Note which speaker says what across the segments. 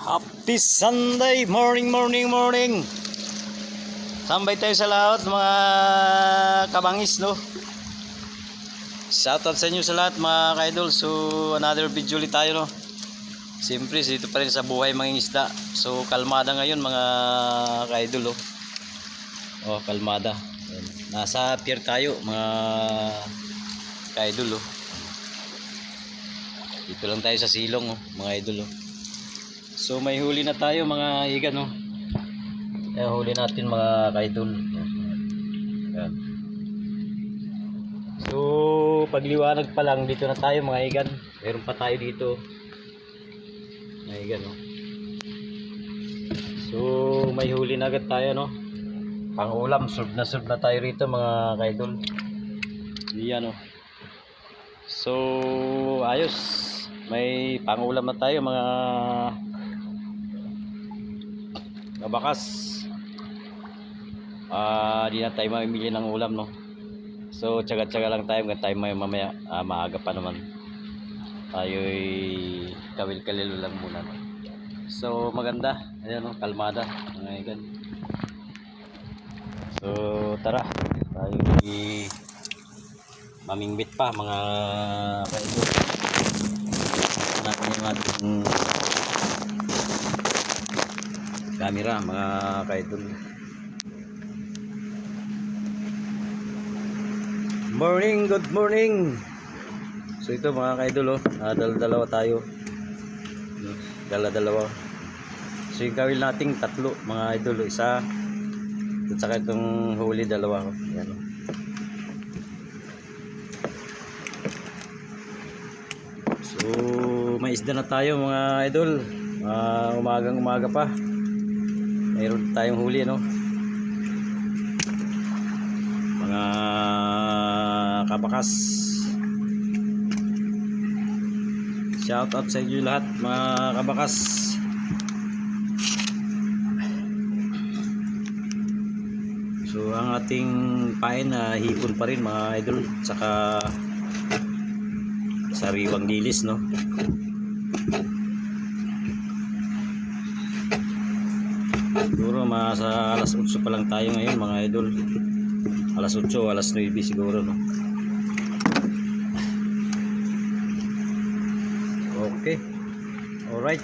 Speaker 1: Happy Sunday, morning. Tambay tayo sa lahat mga kabangis, no. Shoutout sa inyo sa lahat mga ka-idol. So another video ulit tayo, no. Siyempre dito pa rin sa buhay mangingisda. So kalmada ngayon mga ka-idol, oh. Oh, kalmada. Nasa pier tayo mga ka-idol, oh. Dito lang tayo sa silong, oh, mga idol, oh. So may huli na tayo mga igan, no. Kaya huli natin mga kaidol. Yan. So pagliwanag pa lang dito na tayo mga igan. Meron pa tayo dito. Mga igan, no. So may huli na agad tayo, no. Pangulam, serve na tayo rito mga kaidol. Yan, no. So ayos. May pangulam na tayo mga bakas. Di na tayo mamimili ng ulam, no. So tsaga-tsaga lang tayo hanggang tayo mamaya, maaga pa naman tayo'y kawil-kalilo lang muna, no? So maganda, ayan, no, kalmada mga igan. So tara, tayo'y mamingwit pa mga kaidol. Natin yung ating camera mga kaidol. Good morning. So ito mga kaidol, oh, dalawa tayo. Dalawa. So yung kawil nating tatlo mga idol, isa at saka itong huli dalawa, oh. Yan, oh. So may isda na tayo mga idol. Umaga pa. Mayroon tayong huli, no. Mga kabakas. Shout out sa inyo lahat mga kabakas. So ang ating pain na hipon pa rin mga idol, saka sariwang dilis, no. Siguro sa alas 8 pa lang tayo ngayon mga idol. Alas 8, alas 9 siguro, no. Okay. Alright.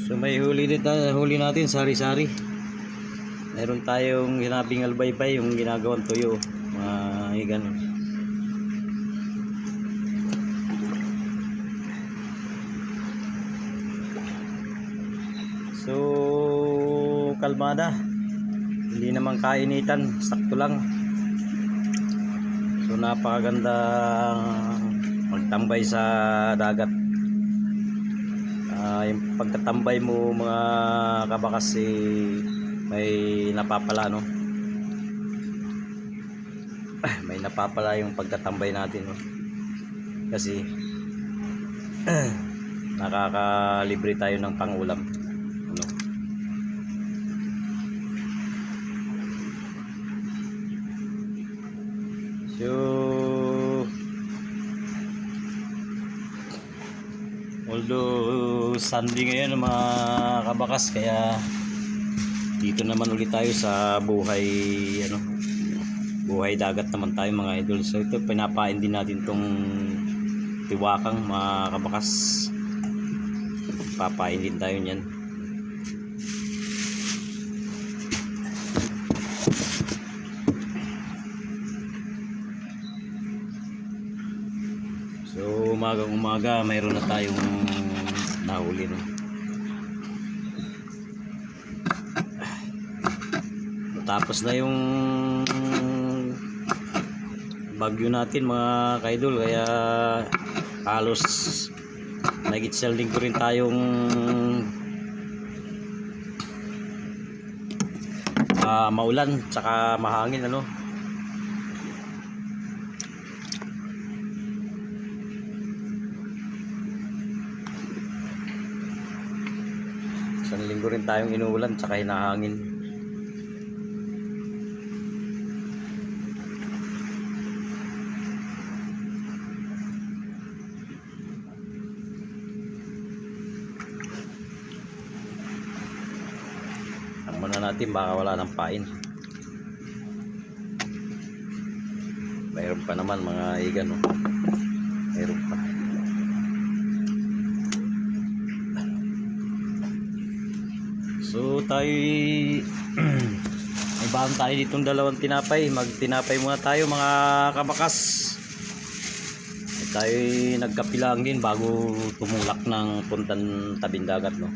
Speaker 1: So may huli natin sari-sari. Meron tayong hinabing albaybay, yung ginagawang tuyo mga igan. So kalmada, hindi naman kainitan, sakto lang. So napakaganda magtambay sa dagat. Yung pagtatambay mo mga kabakas, may napapala, no. May napapala yung pagtatambay natin, no. Kasi nakakalibre tayo ng pangulam, ano. So although Sunday ngayon mga kabakas, kaya dito naman ulit tayo sa buhay dagat naman tayo mga idol. So ito pinapain din natin tong tiwakang mga kabakas. Papain din tayo niyan. So umaga mayroon na tayong nahuli, no. Tapos na yung bagyo natin mga kaidol, kaya halos nag-itsel din ko rin tayong maulan tsaka mahangin, ano. Isang linggo rin tayong inuulan tsaka hinahangin. natin, baka wala ng pain. Mayroon pa naman mga igan, oh. Mayroon pa. So tayo may baon tayo ditong dalawang tinapay. Magtinapay muna tayo mga kabakas. Tayo nagkapilang din bago tumulak ng puntan tabing dagat, no.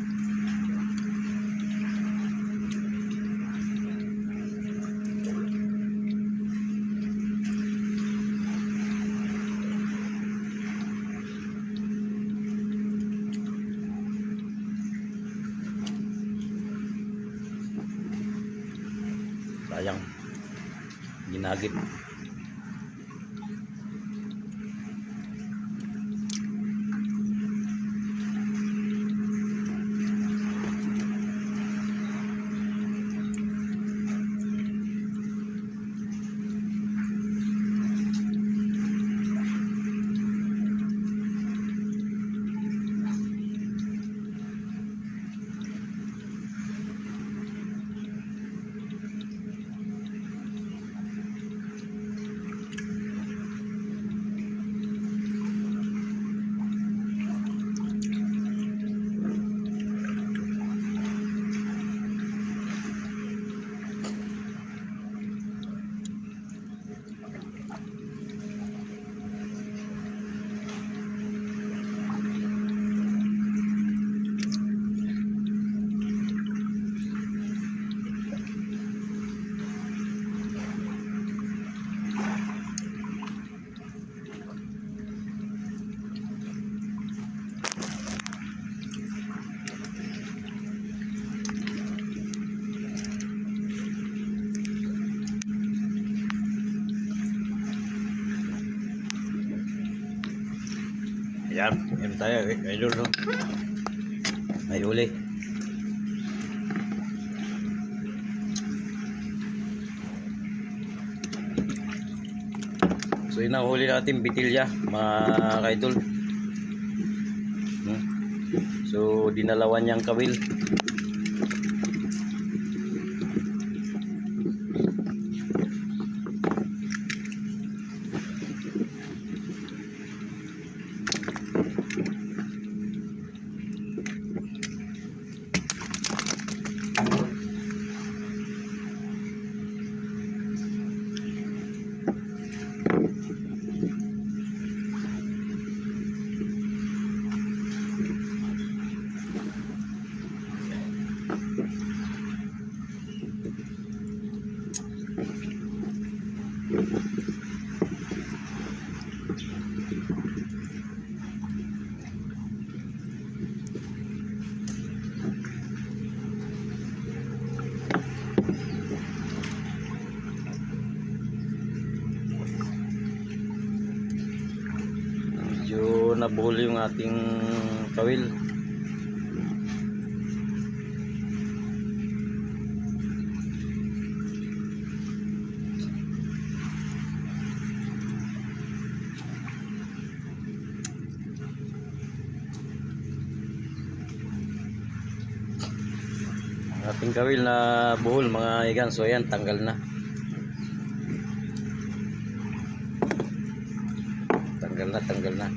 Speaker 1: Sayang ginagip. Ayan, meron tayo, idol, no? May huli. So yun ang huli natin, bitilya, mga idol. So dinalawan niyang kawil. Medyo nabuhol yung ating kawil. Ating kawil na buhol mga igan. So ayan, tanggal na. Tanggal na.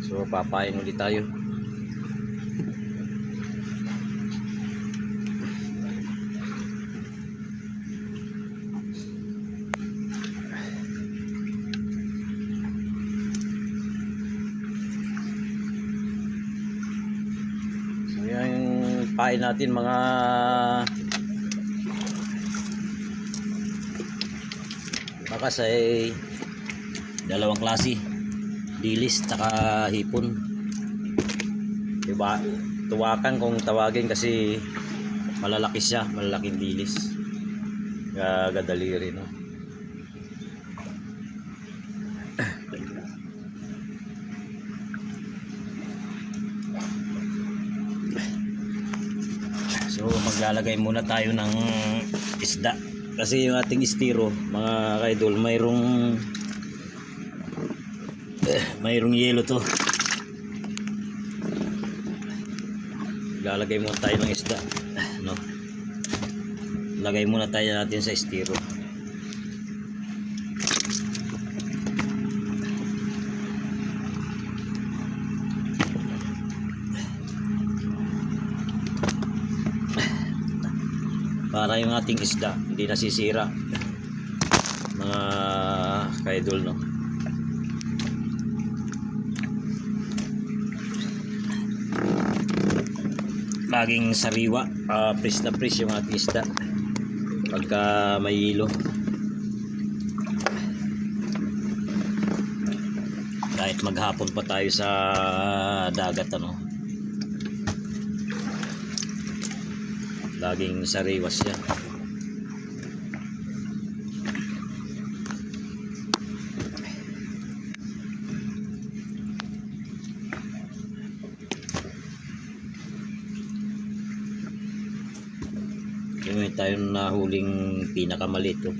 Speaker 1: So papain ulit tayo. So yan yung pain natin mga bakas ay dalawang klase. Dilis tsaka hipon. Diba? Tuwakan kung tawagin kasi malalaki siya, malalaking dilis. Gadali rin, no? So maglalagay muna tayo ng isda kasi yung ating estiro mga kaidol mayroong yelo to. Lalagay muna tayo ng isda, no? lagay muna tayo natin sa estiro. Para yung ating isda hindi nasisira, mga ka-idol, no? Laging sariwa, fresh na fresh yung ating isda pagka may hilo. Kahit maghapon pa tayo sa dagat, ano, laging sariwa siya. May tayo nahuling pinakamaliit, oh.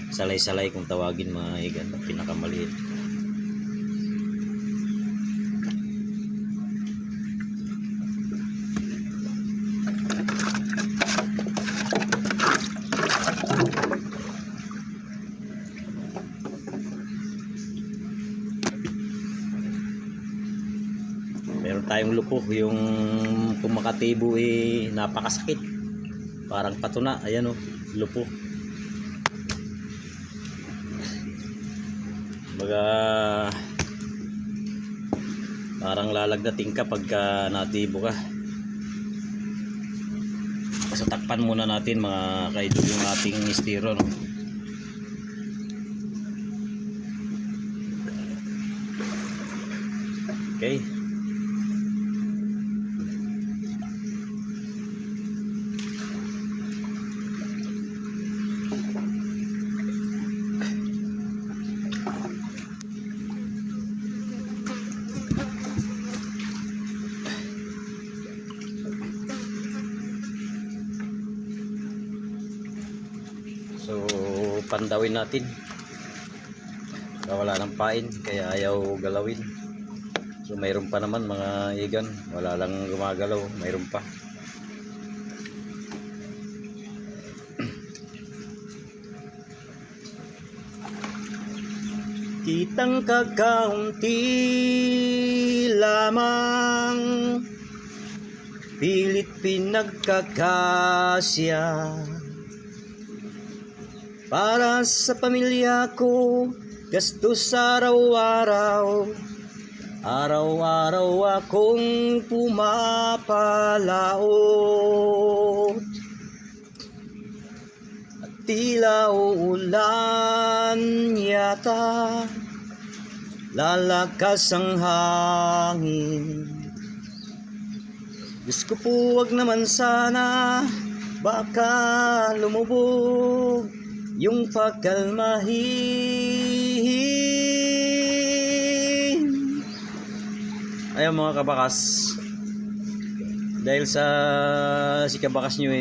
Speaker 1: Salay-salay kung tawagin, mga igan, pinakamaliit. Meron tayong lupo, yung kung makatibo napakasakit, parang patuna. Ayan, oh, lupo. Baga parang lalagdating ka pagka natibo ka. So takpan muna natin, mga ka-idol, yung ating estiro, no? Okay. So pandawin natin, wala ng pain kaya ayaw galawin. So mayroon pa naman, mga igan, wala lang gumagalaw, mayroon pa. Kitang kakaunti lamang, pilit pinagkakasya para sa pamilya ko, gastos araw-araw. Araw-araw akong pumapalaot, at tila uulan yata, lalakas ang hangin. Diyos ko po, wag naman sana, baka lumubog yung pagkalmahin. Ayun, mga kabakas, dahil sa si kabakas nyo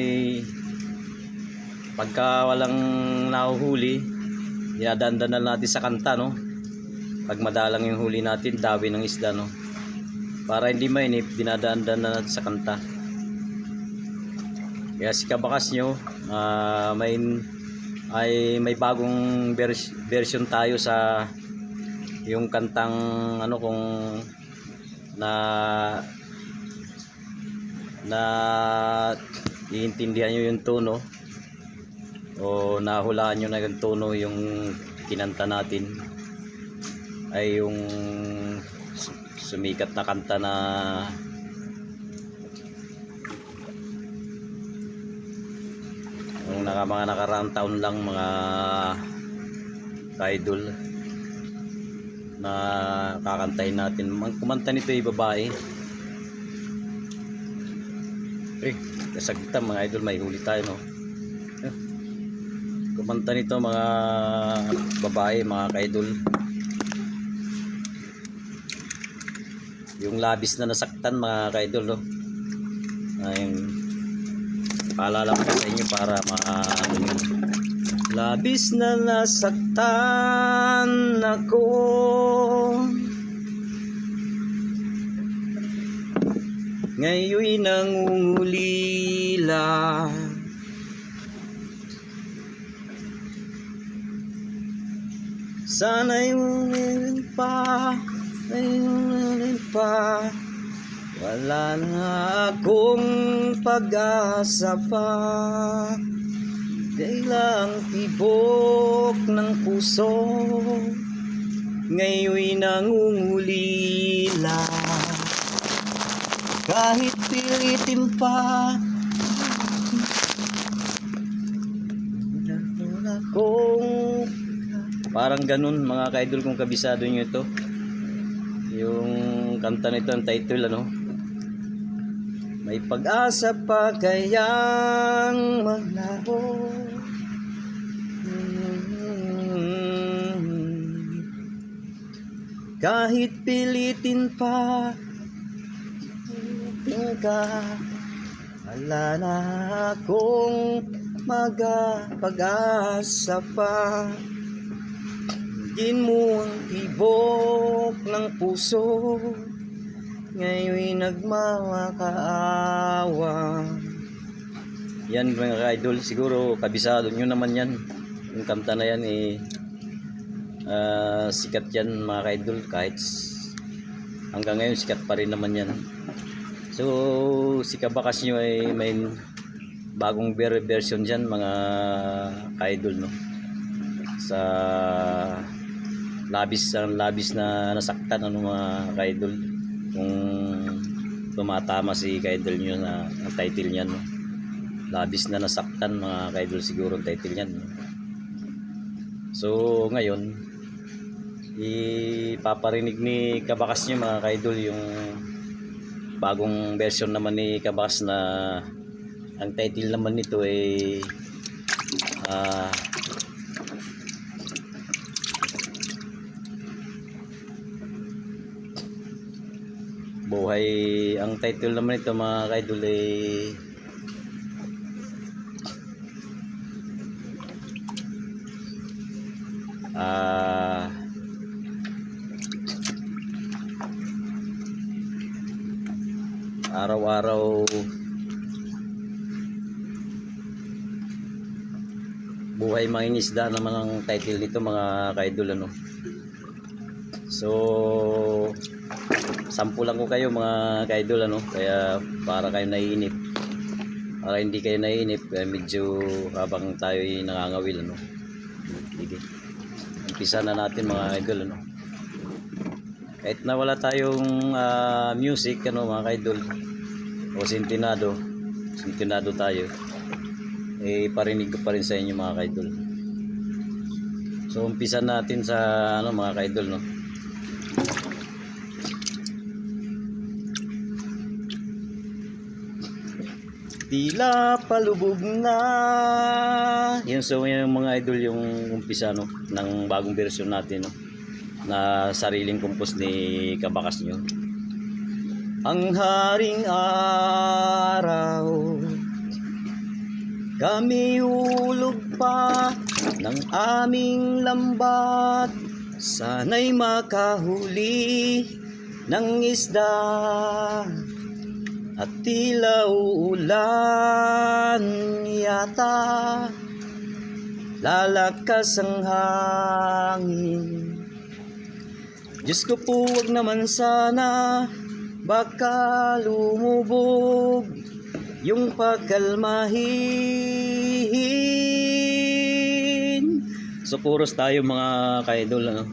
Speaker 1: pagka walang nahuhuli, dinadaan-daan natin sa kanta, no? Pag madalang yung huli natin, dawi ng isda, no? Para hindi mainip, dinadaan-daan natin sa kanta. Kaya si kabakas nyo, may bagong version tayo sa yung kantang, ano, kung na iintindihan nyo yung tono o nahulaan nyo na yung tono, yung kinanta natin ay yung sumikat na kanta na yung mga nakaraang taon lang, mga idol, na kakantahin natin. Kumanta nito ay babae. Kasagitan, mga idol, may huli tayo, no? Kumanta nito, mga babae, mga ka-idol. Yung labis na nasaktan, mga ka-idol, no? Ayun, paalala ko sa inyo para labis na nasaktan ako, ngayon nangungulila, Sana'y umulan pa, ay umulan pa. Wala na akong pag-asa pa. Kailang tibok ng puso ngayon'y nangungulila. Kahit pilitin pa, wala akong. Parang ganun mga ka-idol, kung kabisado nyo ito. Yung kanta nito, ang title ano, may pag-asa pa kayang maglaho. Kahit pilitin pa, ka, wala na akong pag-asa pa. Din mo ang tibok ng puso ngayon'y nagmamakaawa. Yan mga ka-idol, siguro kabisado nyo naman yan. Yung kanta na yan sikat yan mga ka-idol, kahit hanggang ngayon sikat pa rin naman yan. So si Kabakas nyo ay may bagong version dyan mga ka-idol, no? Sa labis na nasaktan ano mga ka-idol, kung tumatama si ka-idol nyo na ang title niyan, no? Labis na nasaktan mga ka-idol siguro ang title niyan, no? So ngayon ipaparinig ni Kabakas nyo mga ka-idol yung bagong version naman ni Kabakas, na ang title naman nito ay buhay. Ang title naman nito mga ka-idol ay araw-araw buhay mangingisda naman ang title nito mga ka-idol, ano. So sampulan ko kayo mga ka-idol, ano, kaya para kayo naiinip, para hindi kayo naiinip, medyo habang tayo ay nangangawil, ano. Sige, umpisa na natin mga idol, ano. Kahit na wala tayong music, ano mga ka-idol, o sintinado tayo, parinig ko pa rin sa inyo mga ka-idol. So umpisa natin sa ano mga ka-idol, no. Tila palubog na. Yun, so yung mga idol yung umpisa, no, ng bagong version natin, no, na sariling compose ni Kabakas nyo. Ang haring araw, kami ulog pa ng aming lambat, sana'y makahuli ng isda. At tila uulan yata, lalakas ang hangin. Diyos ko po, wag naman sana, baka lumubog yung pagkalmahin. So chorus tayo mga ka-idol, ano?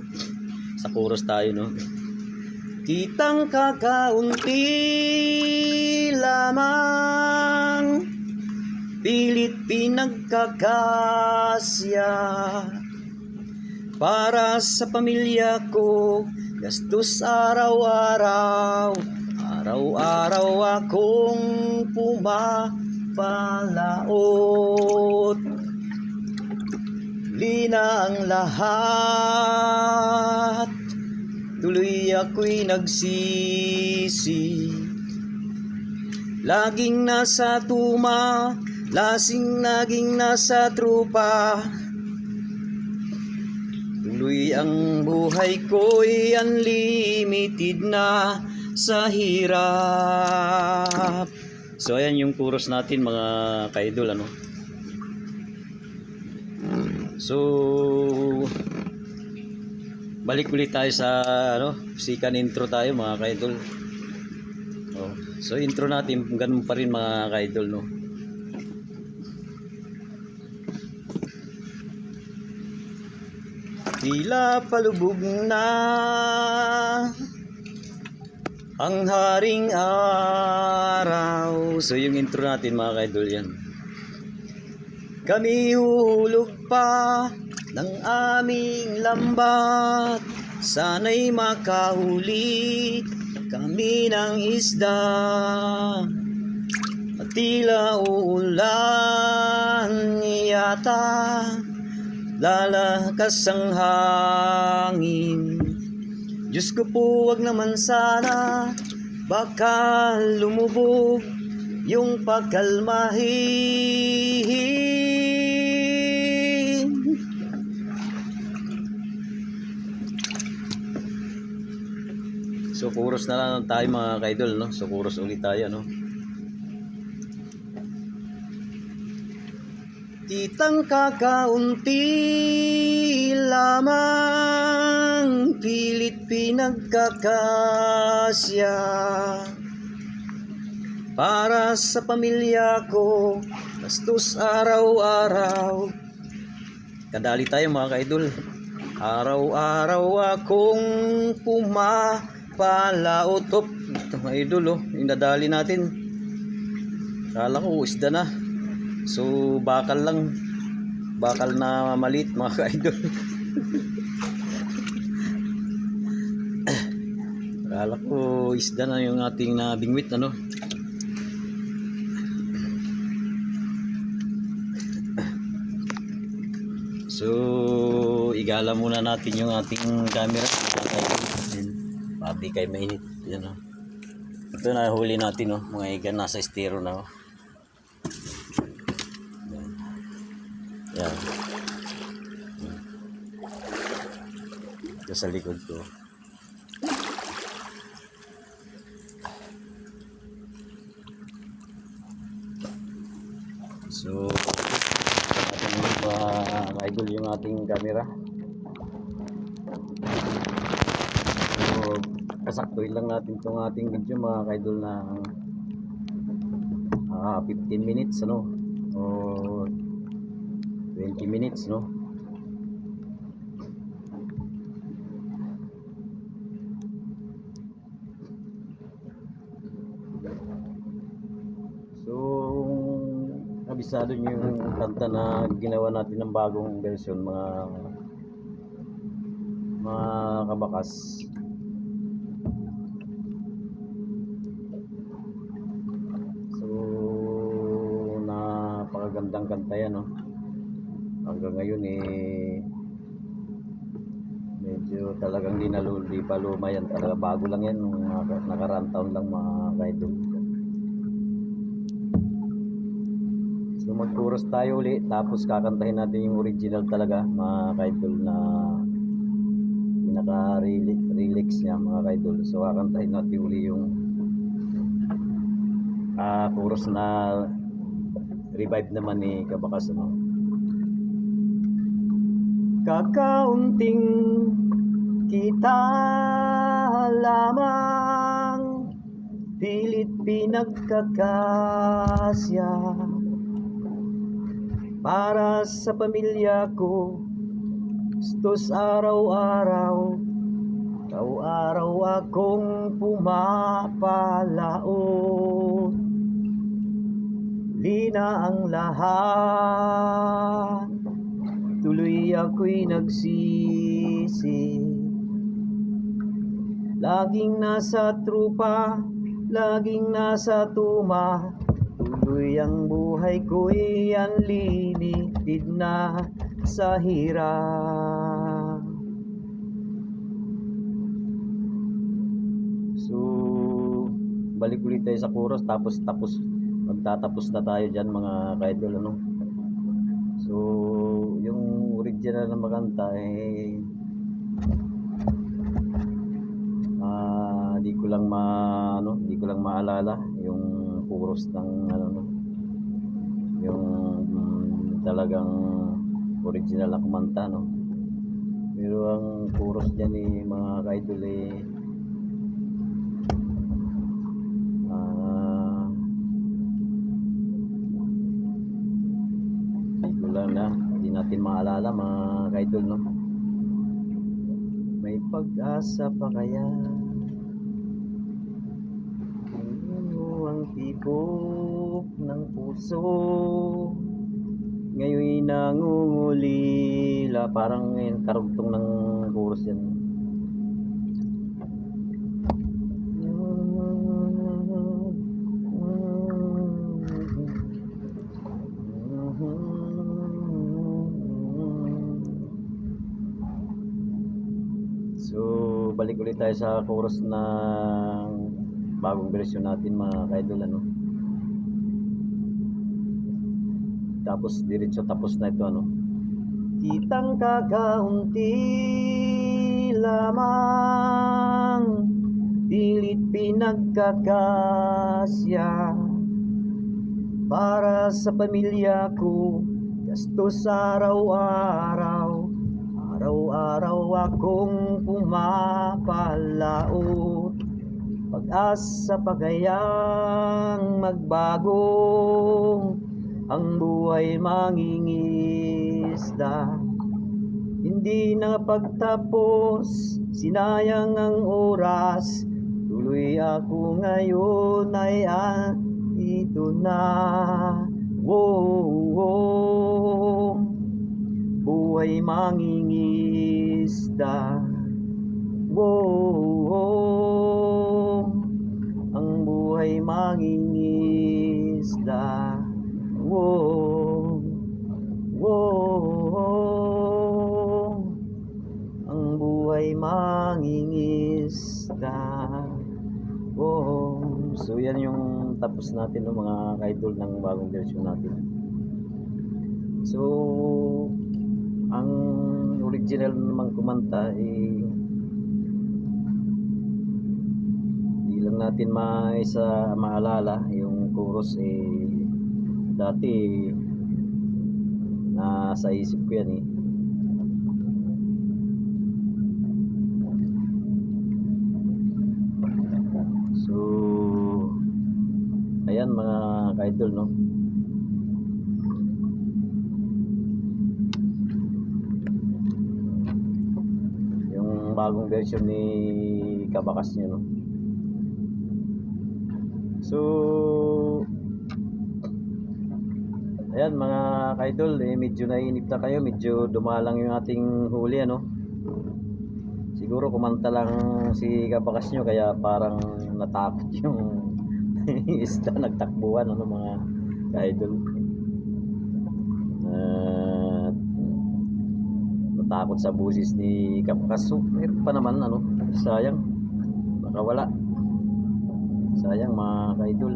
Speaker 1: Sa chorus tayo, no. Kitang kakaunti lamang, pilit pinagkakasya, para sa pamilya ko, gastos araw-araw, araw-araw akong pumapalaot. Lina ang lahat, tuloy ako'y nagsisi. Laging nasa tuma, lasing laging nasa trupa. Tuloy ang buhay ko'y unlimited na sa hirap. So ayan yung chorus natin mga ka-idol, ano. So Balik ulit tayo sa ano, sikan intro tayo mga ka-idol. Oh, so intro natin ganun pa rin mga ka-idol, no. Tila palubog na ang haring araw. So yung intro natin mga ka-idol yan. Kami huhulog pa ng aming lambat, sana'y makahuli kami ng isda. At tila uulan yata, lalakas ang hangin. Diyos ko po, wag naman sana, baka lumubog yung pagkalmahin. So chorus na lang tayo mga ka-idol, no? So chorus ulit tayo, no? Kitang kakaunti lamang, pilit pinagkakasya para sa pamilya ko, gastos araw-araw. Kadali tayo mga ka-idol. Araw-araw akong pumapalaot. Ito mga idol, oh, inadali natin. Kala ko isda na. So bakal lang. Bakal na maliit mga ka-idol. Kala ko isda na yung ating nabingwit, ano. So igala muna natin yung ating camera. Pati kay mainit. Yan, oh. Ito na huli natin, oh. Mga igan nasa estero na, oh. Yan. Ito sa likod ko. So ating ma-idol yung ating camera. So kasaktuin lang natin itong ating video mga ka-idol na 15 minutes, ano, o 20 minutes, no. So kabisado nyo yung kanta na ginawa natin ng bagong version mga kabakas. So napakagandang kanta yan, no. Hanggang ngayon medyo talagang di pa luma yan, talaga bago lang yan, nakaraan taon lang mga ka-idol. So mag-chorus tayo ulit, tapos kakantahin natin yung original talaga mga ka-idol na pinaka-relics niya mga ka-idol. So kakantahin natin uli yung chorus na revive naman ni Kabakas, ano. Kakaunting kita lamang, pilit pinagkakasya para sa pamilya ko, gastos araw-araw, araw-araw akong pumapalaot. Lina ang lahat, tuloy ako'y nagsisi. Laging nasa trupa, laging nasa tuma, tuloy ang buhay ko'y unlimited na sa hirap. So balik ulit tayo sa chorus, tapos magtatapos na tayo dyan mga ka-idol, ano. So yung original na makanta di ko lang maalala yung chorus ng ano, no, yung talagang original na kumanta, no. Pero ang chorus niya ni mga ka-idol hindi ko lang na, hindi natin maalala mga ka-idol, no? May pag-asa pa kaya? Ano ang tibok ng puso? Ngayon'y nangungulila. Parang karugtong ng chorus yan. So, balik ulit tayo sa chorus ng bagong version natin mga ka-idol, ano. Tapos diretso tapos na ito, ano. Kitang kakaunti lamang, pilit pinagkakasya para sa pamilya ko, gastos araw-araw. Araw-araw akong pumapalaot, pag-asa pa kayang magbago, ang buhay mangingisda. Hindi na pagtapos, sinayang ang oras, tuloy ako ngayon ay ito na. Wow, buhay mangingisda. Wow, ang buhay mangingisda. Wow, wow, ang buhay mangingisda. Wow. So yan yung tapos natin ng mga ka-idol ng bagong version natin. So ang original namang kumanta hindi lang natin maalala yung chorus dati nasa isip ko yan So ayan mga ka-idol, no. Bagong version ni Kabakas nyo, no. So ayan mga ka-idol, medyo nainip na kayo, medyo dumalang yung ating huli, ano. Siguro kumanta lang si Kabakas nyo kaya parang natakot yung isda, nagtakbuhan, ano mga ka-idol. Takot sa busis ni Kabakas. So, meron pa naman, ano, sayang nakawala, sayang mga ka-idol,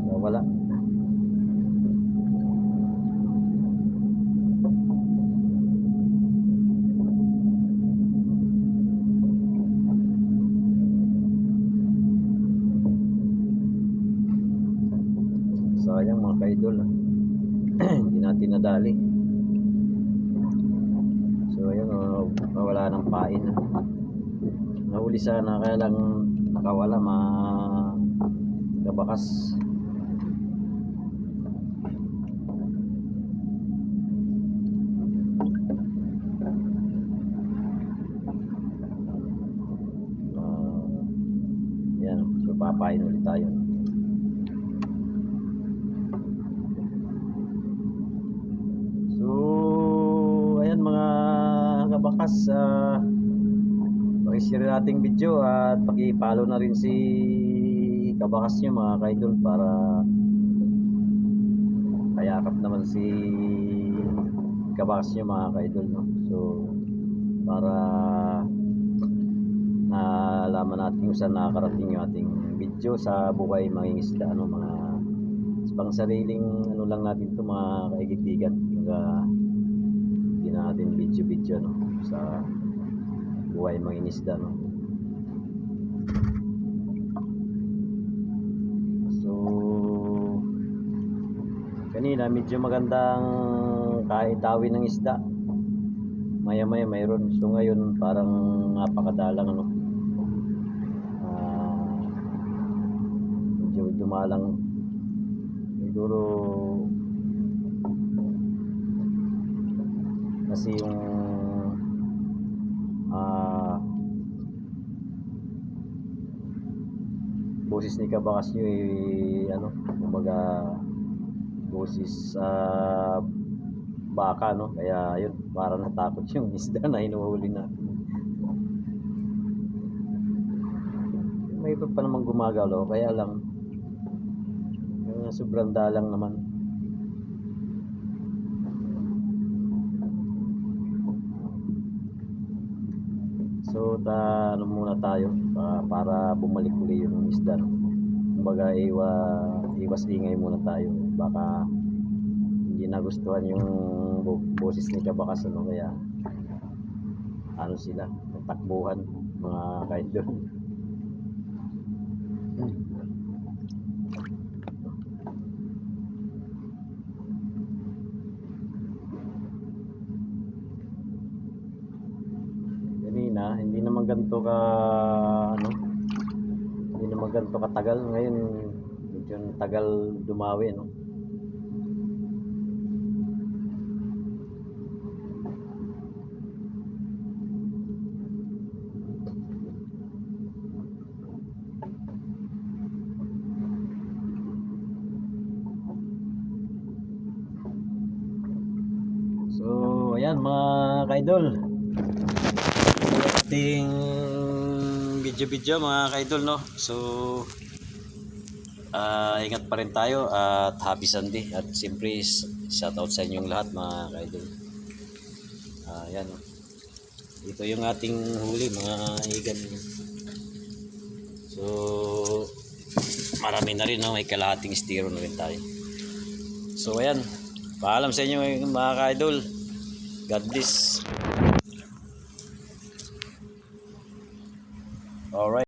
Speaker 1: nakawala. Sayang mga ka-idol, hindi natin nadali. So ayun, nawala ng pain. Nahuli sana kaya lang nakawala mga Kabakas. Yan, so papain ulit tayo. Kabakas, pakishare nating video at paki-follow na rin si Kabakas nyo mga ka-idol para kayakap naman si Kabakas nyo mga ka-idol, no? So para nalaman natin kung saan nakakarating yung ating video sa buhay mangingisda, ano, mga pang sariling ano lang natin ito mga kaibigan, hindi natin video no, sa buhay mangingisda, no. So kanina medyo magandang kakain dawi ng isda. Maya maya mayroon. So ngayon parang napakadalang ano. Medyo dumalang siguro kasi yung boses ni Kabakas nyo ano, kumbaga boses sa baka no, kaya yun parang natakot yung isda na hinuhuli natin. May iba pa namang gumagalaw, kaya lang yung sobrang dalang naman. So ano muna tayo para bumalik uli yung isda no? Kumbaga iwas ingay muna tayo, baka hindi nagustuhan yung boses ni Kabakas ano, kaya ano sila takbuhan mga kaidol. Kanina hindi naman ganito ka ano, hindi naman ganito katagal. Ngayon medyo tagal dumawi no. So ayan mga kaidol, ating video mga kaidol no. So ingat pa rin tayo at happy Sunday, at siyempre shoutout sa inyong lahat mga kaidol. Ayan no. Ito yung ating huli mga igan. So marami na rin no, may kalahating stiro na rin tayo. So ayan, paalam sa inyo mga ka-idol. God bless. Alright.